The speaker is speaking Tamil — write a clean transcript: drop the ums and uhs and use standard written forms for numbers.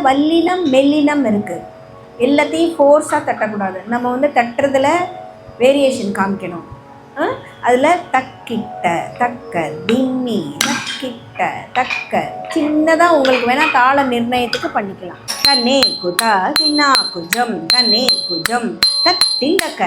வல்லினம் மெல்லினம் இருக்குது. எல்லாத்தையும் ஃபோர்ஸாக தட்டக்கூடாது. நம்ம வந்து தட்டுறதுல வேரியேஷன் காமிக்கணும். அதில் தக்கிட்ட தக்க திம்மி தக்கிட்ட தக்க சின்னதாக உங்களுக்கு வேணால் தாள நிர்ணயத்துக்கு பண்ணிக்கலாம். கண்ணே குதா தின்னா குஜம் கண்ணே குஜம் தத்திண்டக்க.